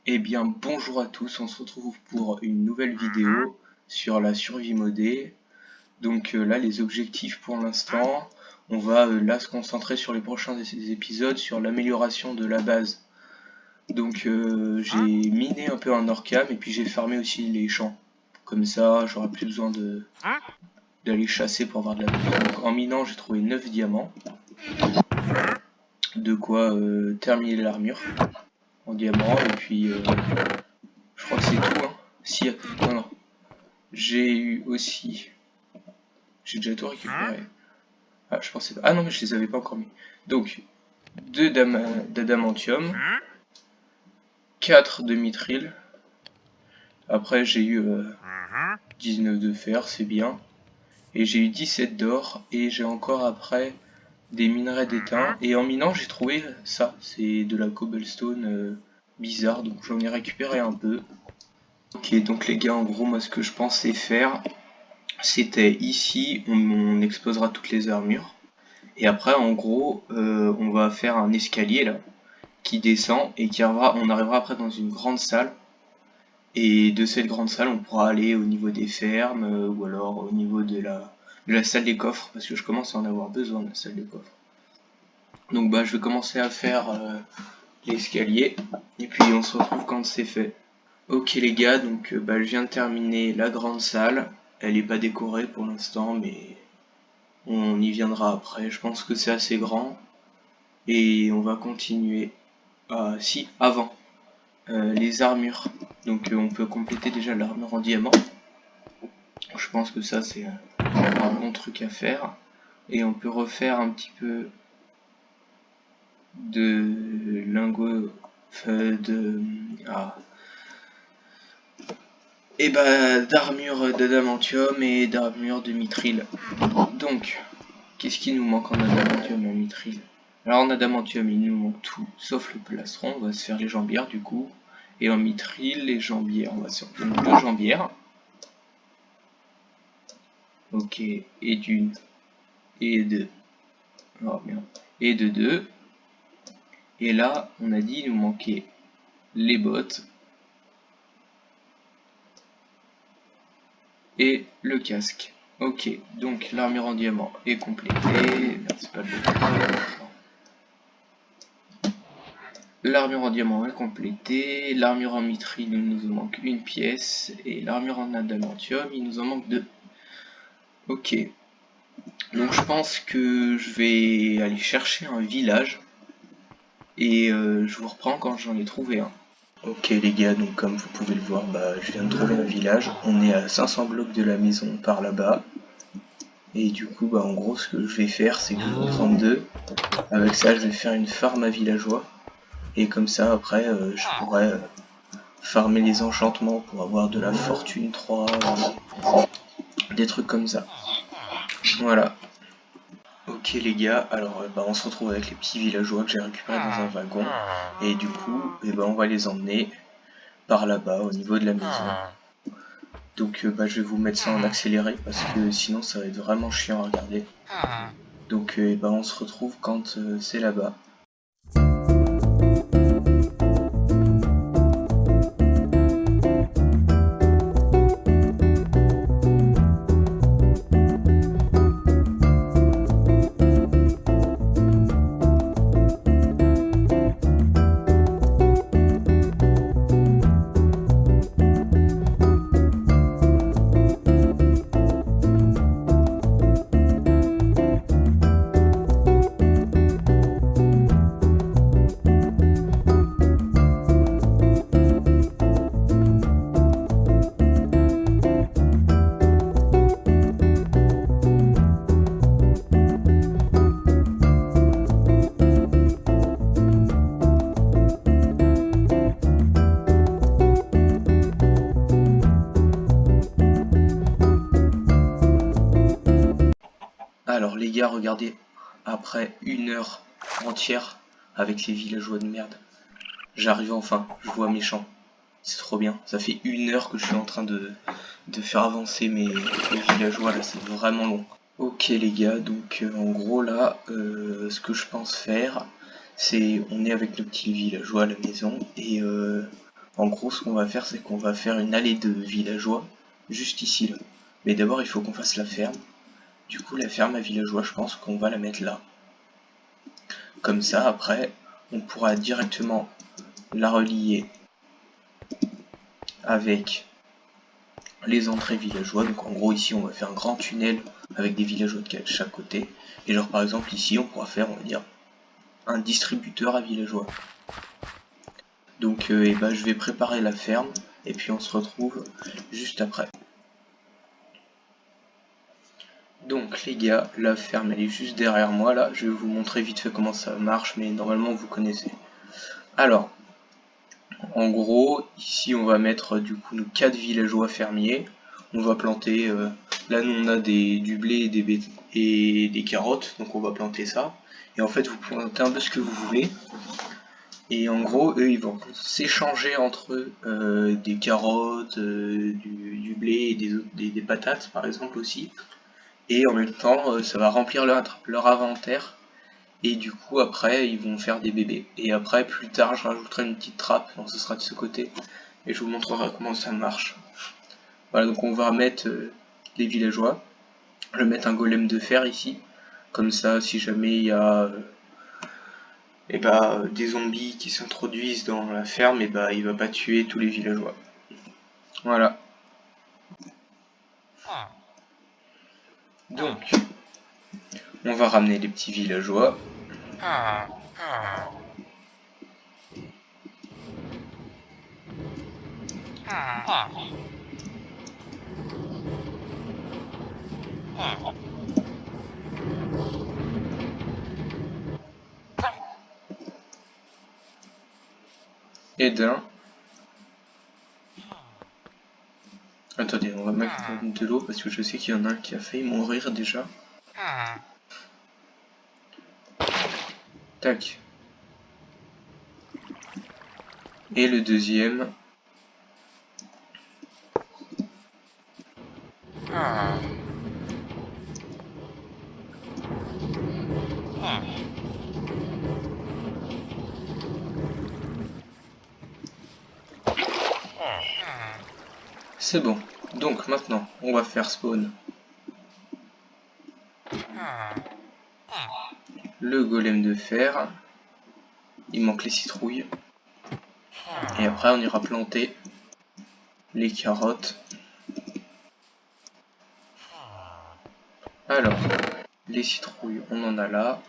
Eh bien bonjour à tous, on se retrouve pour une nouvelle vidéo sur la survie modée. Donc là les objectifs pour l'instant, on va là se concentrer sur les prochains épisodes sur l'amélioration de la base. Donc j'ai miné un peu en Orcam et puis j'ai farmé aussi les champs. Comme ça j'aurai plus besoin d'aller chasser pour avoir de la bouffe. Donc en minant j'ai trouvé 9 diamants. De quoi terminer l'armure en diamant et puis je crois que c'est tout hein. Si, non non. J'ai eu aussi. J'ai déjà tout récupéré. Ah, je pensais pas. Ah non, mais je les avais pas encore mis. Donc, 2 d'adamantium, 4 de mithril. Après, j'ai eu 19 de fer, c'est bien. Et j'ai eu 17 d'or. Et j'ai encore après des minerais d'étain. Et en minant, j'ai trouvé ça. C'est de la cobblestone bizarre. Donc, j'en ai récupéré un peu. Ok, donc les gars, en gros, moi, ce que je pensais faire, c'était ici, on exposera toutes les armures. Et après, en gros, on va faire un escalier là, qui descend et on arrivera après dans une grande salle. Et de cette grande salle, on pourra aller au niveau des fermes ou alors au niveau de la salle des coffres, parce que je commence à en avoir besoin de la salle des coffres. Donc bah, je vais commencer à faire l'escalier et puis on se retrouve quand c'est fait. Ok les gars, donc bah, je viens de terminer la grande salle. Elle n'est pas décorée pour l'instant, mais on y viendra après. Je pense que c'est assez grand. Et on va continuer. Si, avant. Les armures. Donc on peut compléter déjà l'armure en diamant. Je pense que ça c'est un bon truc à faire. Et on peut refaire un petit peu de lingots et bah d'armure d'adamantium et d'armure de mithril. Donc, qu'est-ce qui nous manque en adamantium et en mithril? Alors en adamantium, il nous manque tout, sauf le plastron. On va se faire les jambières du coup. Et en mithril, les jambières. On va se faire 2 jambières. Ok, et d'une, et de. Oh merde. Et de 2. Et là, on a dit il nous manquait les bottes. Et le casque. Ok, donc l'armure en diamant est complétée. Merde, c'est pas le bon. L'armure en diamant est complétée, l'armure en mithril il nous en manque une pièce, et l'armure en adamantium il nous en manque 2. Ok, donc je pense que je vais aller chercher un village, et je vous reprends quand j'en ai trouvé un. Ok les gars, donc comme vous pouvez le voir, bah, je viens de trouver un village, on est à 500 blocs de la maison par là-bas, et du coup bah en gros ce que je vais faire c'est que je vais prendre 2, avec ça je vais faire une farm à villageois, et comme ça après je pourrais farmer les enchantements pour avoir de la fortune 3, des trucs comme ça. Voilà. Ok les gars, alors bah, on se retrouve avec les petits villageois que j'ai récupérés dans un wagon. Et du coup, bah, on va les emmener par là-bas au niveau de la maison. Donc bah, je vais vous mettre ça en accéléré parce que sinon ça va être vraiment chiant à regarder. Donc bah, on se retrouve quand c'est là-bas. Alors les gars, regardez, après 1 heure entière avec ces villageois de merde, j'arrive enfin, je vois mes champs. C'est trop bien, ça fait 1 heure que je suis en train de faire avancer mes villageois là, c'est vraiment long. Ok les gars, donc en gros là, ce que je pense faire, c'est on est avec nos petits villageois à la maison et En gros, ce qu'on va faire, c'est qu'on va faire une allée de villageois, juste ici, là. Mais d'abord, il faut qu'on fasse la ferme. Du coup, la ferme à villageois, je pense qu'on va la mettre là. Comme ça, après, on pourra directement la relier avec les entrées villageois. Donc en gros, ici, on va faire un grand tunnel avec des villageois de chaque côté. Et genre, par exemple, ici, on pourra faire, on va dire, un distributeur à villageois. Donc, je vais préparer la ferme. Et puis, on se retrouve juste après. Donc les gars, la ferme elle est juste derrière moi là, je vais vous montrer vite fait comment ça marche, mais normalement vous connaissez. Alors, en gros, ici on va mettre du coup nos 4 villageois fermiers, on va planter, là nous on a du blé et des carottes, donc on va planter ça, et en fait vous plantez un peu ce que vous voulez, et en gros eux ils vont s'échanger entre eux des carottes, du blé et des patates par exemple aussi. Et en même temps, ça va remplir leur inventaire. Et du coup, après, ils vont faire des bébés. Et après, plus tard, je rajouterai une petite trappe. Donc, ce sera de ce côté. Et je vous montrerai comment ça marche. Voilà, donc on va mettre les villageois. Je vais mettre un golem de fer ici. Comme ça, si jamais il y a des zombies qui s'introduisent dans la ferme, il va pas tuer tous les villageois. Voilà. Donc, on va ramener les petits villageois. Et d'un. Attendez, on va mettre de l'eau parce que je sais qu'il y en a un qui a failli mourir déjà. Tac. Et le deuxième. C'est bon. Donc maintenant, on va faire spawn le golem de fer. Il manque les citrouilles. Et après, on ira planter les carottes. Alors, les citrouilles, on en a là.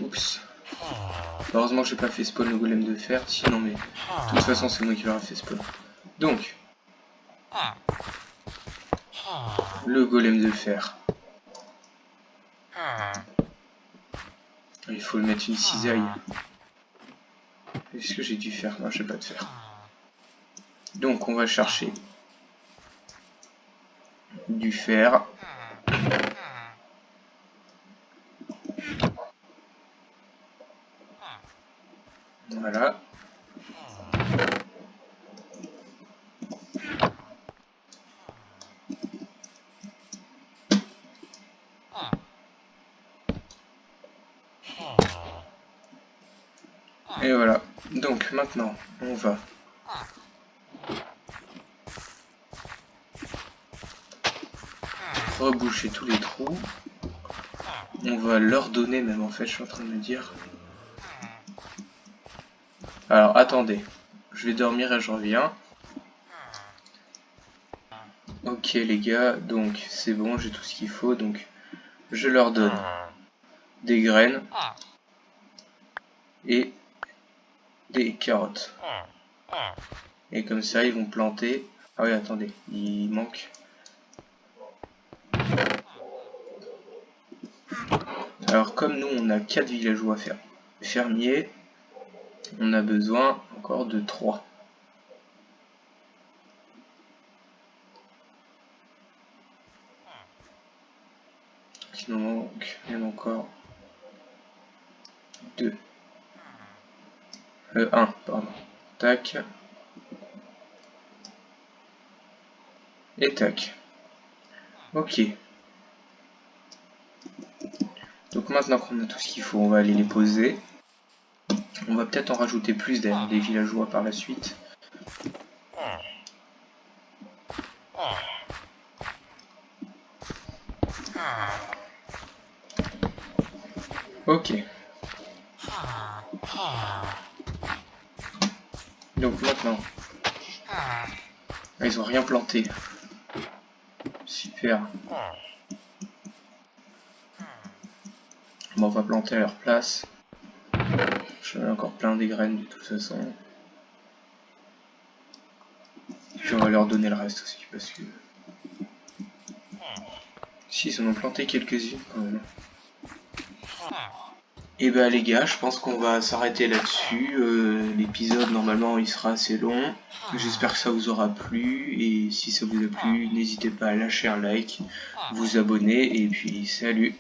Oups. Heureusement que j'ai pas fait spawn le golem de fer, sinon mais de toute façon c'est moi qui l'aurais fait spawn. Donc, le golem de fer. Il faut le mettre une cisaille. Est-ce que j'ai du fer? Non, j'ai pas de fer. Donc on va chercher du fer. Voilà. Et voilà. Donc maintenant, on va reboucher tous les trous. On va leur donner même en fait, je suis en train de me dire. Alors attendez, je vais dormir et je reviens. Ok les gars, donc c'est bon, j'ai tout ce qu'il faut, donc je leur donne des graines et des carottes. Et comme ça ils vont planter. Ah oui attendez, il manque. Alors comme nous on a 4 villageois fermiers, on a besoin encore de 3. Il m'en encore 2. 1, pardon. Tac. Et tac. Ok. Donc maintenant qu'on a tout ce qu'il faut, on va aller les poser. On va peut-être en rajouter plus des villageois par la suite. Ok. Donc maintenant... Ah, ils ont rien planté. Super. Bon, on va planter à leur place. J'en ai encore plein des graines de toute façon. Puis on va leur donner le reste aussi parce que... Si, ils en ont planté quelques-unes quand même. Et bah les gars, je pense qu'on va s'arrêter là-dessus. L'épisode normalement il sera assez long. J'espère que ça vous aura plu. Et si ça vous a plu, n'hésitez pas à lâcher un like, vous abonner et puis salut.